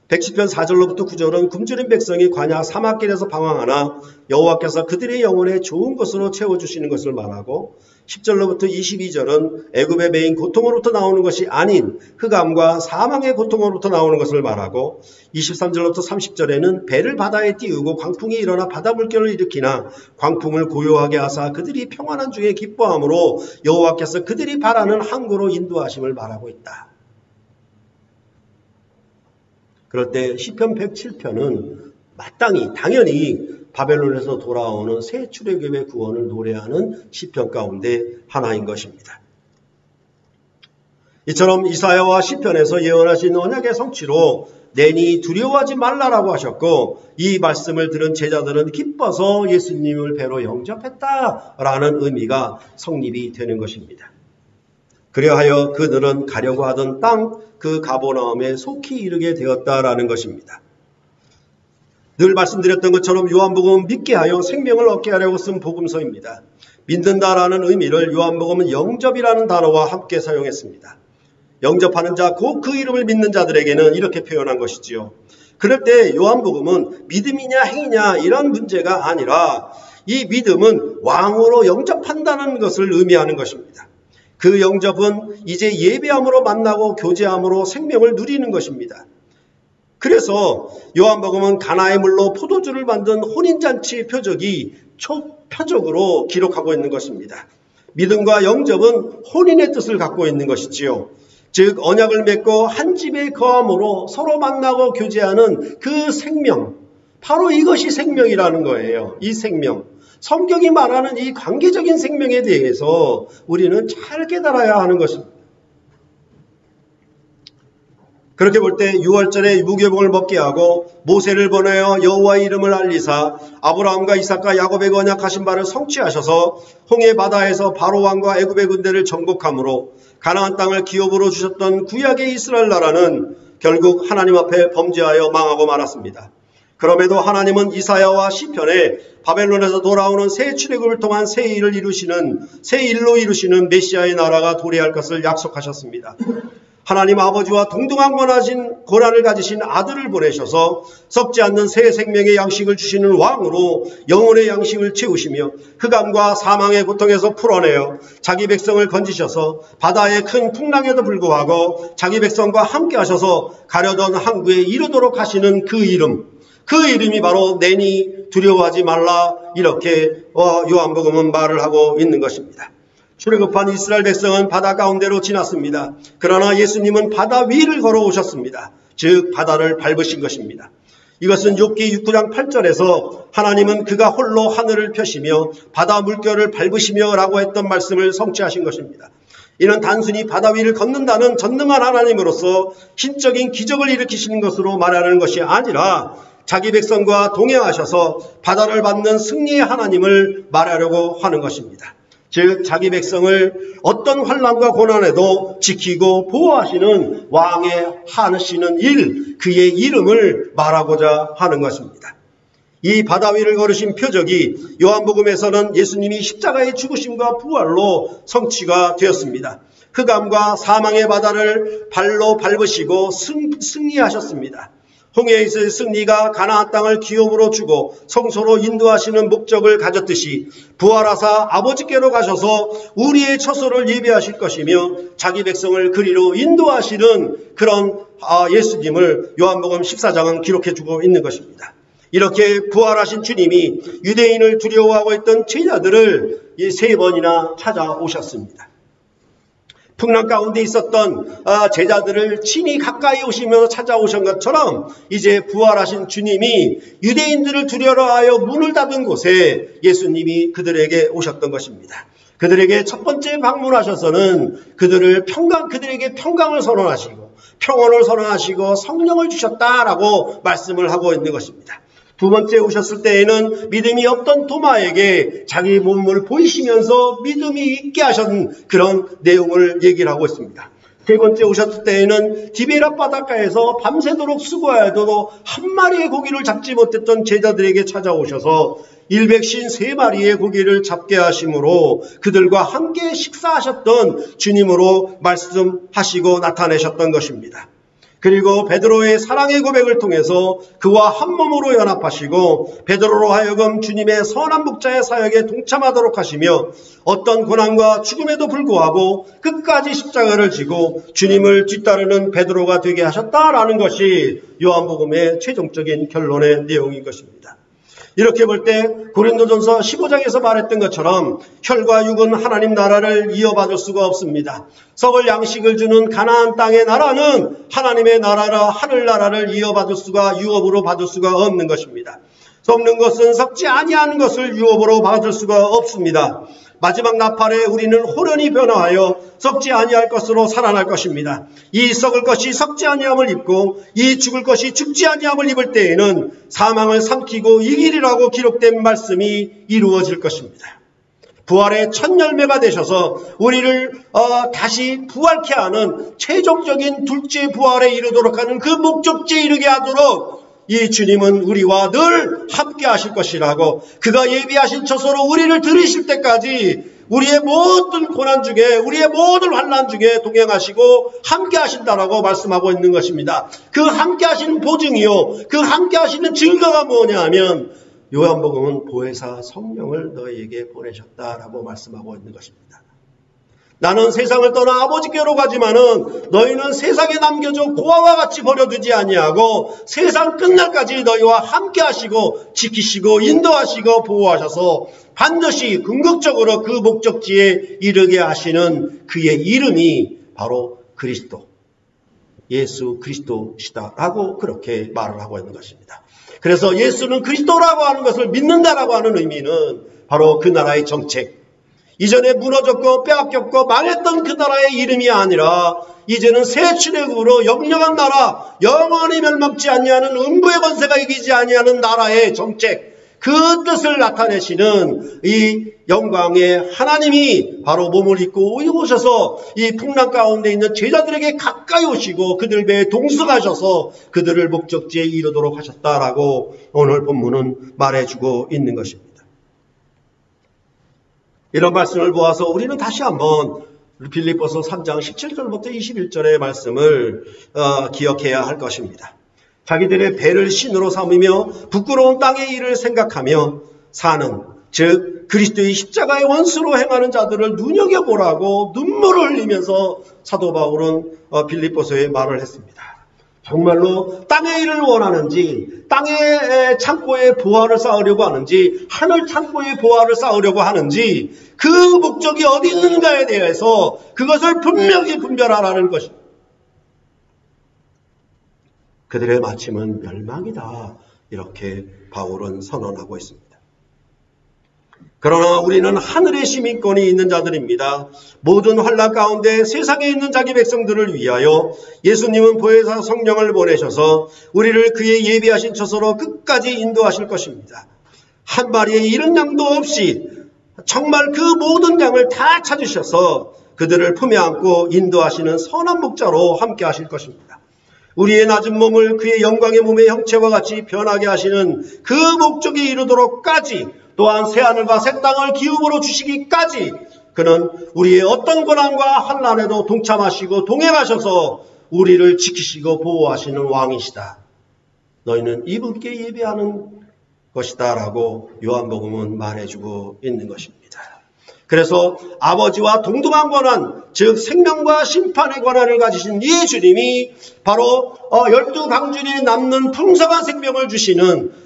[SPEAKER 1] 110편 4절로부터 9절은 굶주린 백성이 광야 사막길에서 방황하나 여호와께서 그들의 영혼에 좋은 것으로 채워주시는 것을 말하고 10절로부터 22절은 애굽의 메인 고통으로부터 나오는 것이 아닌 흑암과 사망의 고통으로부터 나오는 것을 말하고 23절로부터 30절에는 배를 바다에 띄우고 광풍이 일어나 바다 물결을 일으키나 광풍을 고요하게 하사 그들이 평안한 중에 기뻐함으로 여호와께서 그들이 바라는 항구로 인도하심을 말하고 있다. 그럴 때 시편 107편은 마땅히 당연히 바벨론에서 돌아오는 새 출애굽의 구원을 노래하는 시편 가운데 하나인 것입니다. 이처럼 이사야와 시편에서 예언하신 언약의 성취로 내니 두려워하지 말라라고 하셨고 이 말씀을 들은 제자들은 기뻐서 예수님을 배로 영접했다라는 의미가 성립이 되는 것입니다. 그리하여 그들은 가려고 하던 땅 그 가버나움에 속히 이르게 되었다라는 것입니다. 늘 말씀드렸던 것처럼 요한복음은 믿게 하여 생명을 얻게 하려고 쓴 복음서입니다. 믿는다라는 의미를 요한복음은 영접이라는 단어와 함께 사용했습니다. 영접하는 자, 곧 그 이름을 믿는 자들에게는 이렇게 표현한 것이지요. 그럴 때 요한복음은 믿음이냐 행위냐 이런 문제가 아니라 이 믿음은 왕으로 영접한다는 것을 의미하는 것입니다. 그 영접은 이제 예배함으로 만나고 교제함으로 생명을 누리는 것입니다. 그래서 요한복음은 가나의 물로 포도주를 만든 혼인잔치의 표적이 초표적으로 기록하고 있는 것입니다. 믿음과 영접은 혼인의 뜻을 갖고 있는 것이지요. 즉 언약을 맺고 한 집에 거함으로 서로 만나고 교제하는 그 생명, 바로 이것이 생명이라는 거예요. 이 생명. 성경이 말하는 이 관계적인 생명에 대해서 우리는 잘 깨달아야 하는 것입니다. 그렇게 볼 때 6월절에 무교봉을 먹게 하고 모세를 보내어 여호와의 이름을 알리사 아브라함과 이삭과 야곱에게 언약하신 바를 성취하셔서 홍해 바다에서 바로 왕과 애굽의 군대를 정복함으로 가나안 땅을 기업으로 주셨던 구약의 이스라엘 나라는 결국 하나님 앞에 범죄하여 망하고 말았습니다. 그럼에도 하나님은 이사야와 시편에 바벨론에서 돌아오는 새 출애굽을 통한 새 일로 이루시는 메시아의 나라가 도래할 것을 약속하셨습니다. 하나님 아버지와 동등한 고난을 가지신 아들을 보내셔서 썩지 않는 새 생명의 양식을 주시는 왕으로 영혼의 양식을 채우시며 흑암과 사망의 고통에서 풀어내어 자기 백성을 건지셔서 바다의 큰 풍랑에도 불구하고 자기 백성과 함께 하셔서 가려던 항구에 이르도록 하시는 그 이름이 바로 내니 두려워하지 말라, 이렇게 요한복음은 말을 하고 있는 것입니다. 출애굽한 이스라엘 백성은 바다 가운데로 지났습니다. 그러나 예수님은 바다 위를 걸어오셨습니다. 즉 바다를 밟으신 것입니다. 이것은 욥기 6장 8절에서 하나님은 그가 홀로 하늘을 펴시며 바다 물결을 밟으시며 라고 했던 말씀을 성취하신 것입니다. 이는 단순히 바다 위를 걷는다는 전능한 하나님으로서 신적인 기적을 일으키시는 것으로 말하는 것이 아니라 자기 백성과 동행하셔서 바다를 받는 승리의 하나님을 말하려고 하는 것입니다. 즉 자기 백성을 어떤 환난과 고난에도 지키고 보호하시는 왕의 하시는 일, 그의 이름을 말하고자 하는 것입니다. 이 바다 위를 걸으신 표적이 요한복음에서는 예수님이 십자가의 죽으심과 부활로 성취가 되었습니다. 흑암과 사망의 바다를 발로 밟으시고 승리하셨습니다. 홍해에서의 승리가 가나안 땅을 기업으로 주고 성소로 인도하시는 목적을 가졌듯이 부활하사 아버지께로 가셔서 우리의 처소를 예비하실 것이며 자기 백성을 그리로 인도하시는 그런 예수님을 요한복음 14장은 기록해주고 있는 것입니다. 이렇게 부활하신 주님이 유대인을 두려워하고 있던 제자들을 3번이나 찾아오셨습니다. 풍랑 가운데 있었던 제자들을 친히 가까이 오시면서 찾아오신 것처럼 이제 부활하신 주님이 유대인들을 두려워하여 문을 닫은 곳에 예수님이 그들에게 오셨던 것입니다. 그들에게 첫 번째 방문하셔서는 그들에게 평강을 선언하시고 평온을 선언하시고 성령을 주셨다라고 말씀을 하고 있는 것입니다. 두 번째 오셨을 때에는 믿음이 없던 도마에게 자기 몸을 보이시면서 믿음이 있게 하신 그런 내용을 얘기를 하고 있습니다. 세 번째 오셨을 때에는 디베라 바닷가에서 밤새도록 수고하여도 한 마리의 고기를 잡지 못했던 제자들에게 찾아오셔서 153마리의 고기를 잡게 하심으로 그들과 함께 식사하셨던 주님으로 말씀하시고 나타내셨던 것입니다. 그리고 베드로의 사랑의 고백을 통해서 그와 한 몸으로 연합하시고 베드로로 하여금 주님의 선한 목자의 사역에 동참하도록 하시며 어떤 고난과 죽음에도 불구하고 끝까지 십자가를 지고 주님을 뒤따르는 베드로가 되게 하셨다라는 것이 요한복음의 최종적인 결론의 내용인 것입니다. 이렇게 볼 때 고린도전서 15장에서 말했던 것처럼 혈과 육은 하나님 나라를 이어받을 수가 없습니다. 썩을 양식을 주는 가나안 땅의 나라는 하나님의 나라라 하늘나라를 이어받을 수가 유업으로 받을 수가 없는 것입니다. 썩는 것은 썩지 아니하는 것을 유업으로 받을 수가 없습니다. 마지막 나팔에 우리는 호련히 변화하여 썩지 아니할 것으로 살아날 것입니다. 이 썩을 것이 썩지 아니함을 입고 이 죽을 것이 죽지 아니함을 입을 때에는 사망을 삼키고 이기리라고 기록된 말씀이 이루어질 것입니다. 부활의 첫 열매가 되셔서 우리를 다시 부활케 하는 최종적인 둘째 부활에 이르도록 하는 그 목적지에 이르게 하도록 이 주님은 우리와 늘 함께 하실 것이라고 그가 예비하신 처소로 우리를 들이실 때까지 우리의 모든 고난 중에 우리의 모든 환난 중에 동행하시고 함께 하신다라고 말씀하고 있는 것입니다. 그 함께 하시는 보증이요 그 함께 하시는 증거가 뭐냐 하면 요한복음은 보혜사 성령을 너희에게 보내셨다라고 말씀하고 있는 것입니다. 나는 세상을 떠나 아버지께로 가지만은 너희는 세상에 남겨져 고아와 같이 버려두지 아니하고 세상 끝날까지 너희와 함께 하시고 지키시고 인도하시고 보호하셔서 반드시 궁극적으로 그 목적지에 이르게 하시는 그의 이름이 바로 그리스도, 예수 그리스도시다라고 그렇게 말을 하고 있는 것입니다. 그래서 예수는 그리스도라고 하는 것을 믿는다라고 하는 의미는 바로 그 나라의 정책, 이전에 무너졌고 빼앗겼고 망했던 그 나라의 이름이 아니라 이제는 새 출애굽으로 영영한 나라, 영원히 멸망치 아니하는 음부의 권세가 이기지 아니하는 나라의 정책, 그 뜻을 나타내시는 이 영광의 하나님이 바로 몸을 입고 오셔서 이 풍랑 가운데 있는 제자들에게 가까이 오시고 그들 배에 동승하셔서 그들을 목적지에 이르도록 하셨다라고 오늘 본문은 말해주고 있는 것입니다. 이런 말씀을 보아서 우리는 다시 한번 빌립보서 3장 17절부터 21절의 말씀을 기억해야 할 것입니다. 자기들의 배를 신으로 삼으며 부끄러운 땅의 일을 생각하며 사는, 즉 그리스도의 십자가의 원수로 행하는 자들을 눈여겨보라고 눈물을 흘리면서 사도 바울은 빌립보서에 말을 했습니다. 정말로 땅의 일을 원하는지, 땅의 창고에 보화를 쌓으려고 하는지, 하늘 창고에 보화를 쌓으려고 하는지, 그 목적이 어디 있는가에 대해서 그것을 분명히 분별하라는 것입니다. 그들의 마침은 멸망이다. 이렇게 바울은 선언하고 있습니다. 그러나 우리는 하늘의 시민권이 있는 자들입니다. 모든 환난 가운데 세상에 있는 자기 백성들을 위하여 예수님은 보혜사 성령을 보내셔서 우리를 그의 예비하신 처소로 끝까지 인도하실 것입니다. 한 마리의 잃은 양도 없이 정말 그 모든 양을 다 찾으셔서 그들을 품에 안고 인도하시는 선한 목자로 함께 하실 것입니다. 우리의 낮은 몸을 그의 영광의 몸의 형체와 같이 변하게 하시는 그 목적에 이르도록까지, 또한 새하늘과 새 땅을 기업으로 주시기까지 그는 우리의 어떤 고난과 환난에도 동참하시고 동행하셔서 우리를 지키시고 보호하시는 왕이시다. 너희는 이분께 예배하는 것이다 라고 요한복음은 말해주고 있는 것입니다. 그래서 아버지와 동등한 권한, 즉 생명과 심판의 권한을 가지신 이 주님이 바로 12강준에 남는 풍성한 생명을 주시는,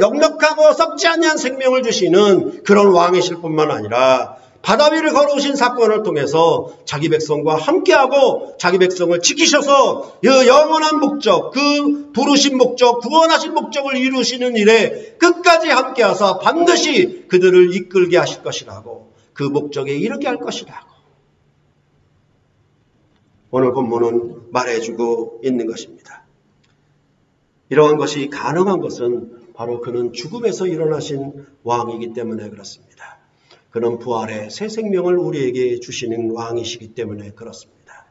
[SPEAKER 1] 역력하고 썩지 않는 생명을 주시는 그런 왕이실 뿐만 아니라 바다 위를 걸어오신 사건을 통해서 자기 백성과 함께하고 자기 백성을 지키셔서 그 영원한 목적, 그 부르신 목적, 구원하신 목적을 이루시는 일에 끝까지 함께하사 반드시 그들을 이끌게 하실 것이라고, 그 목적에 이르게 할 것이라고 오늘 본문은 말해주고 있는 것입니다. 이러한 것이 가능한 것은 바로 그는 죽음에서 일어나신 왕이기 때문에 그렇습니다. 그는 부활의 새 생명을 우리에게 주시는 왕이시기 때문에 그렇습니다.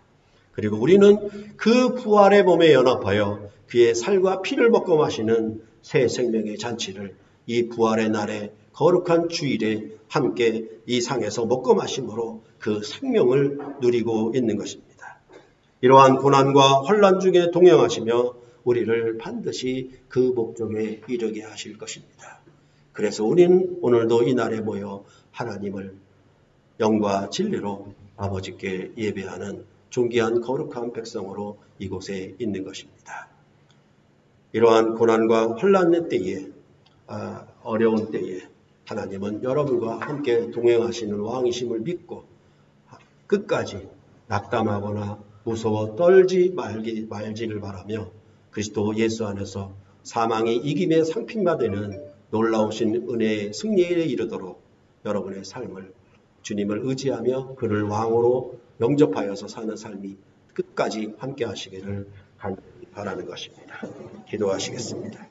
[SPEAKER 1] 그리고 우리는 그 부활의 몸에 연합하여 그의 살과 피를 먹고 마시는 새 생명의 잔치를 이 부활의 날에 거룩한 주일에 함께 이 상에서 먹고 마심으로 그 생명을 누리고 있는 것입니다. 이러한 고난과 환난 중에 동행하시며 우리를 반드시 그 목적에 이르게 하실 것입니다. 그래서 우리는 오늘도 이 날에 모여 하나님을 영과 진리로 아버지께 예배하는 존귀한 거룩한 백성으로 이곳에 있는 것입니다. 이러한 고난과 환난의 때에, 어려운 때에 하나님은 여러분과 함께 동행하시는 왕이심을 믿고 끝까지 낙담하거나 무서워 떨지 말지를 바라며 그리스도 예수 안에서 사망이 이김의 상品바 되는 놀라우신 은혜의 승리에 이르도록 여러분의 삶을 주님을 의지하며 그를 왕으로 영접하여서 사는 삶이 끝까지 함께 하시기를 간절히 바라는 것입니다. 기도하시겠습니다.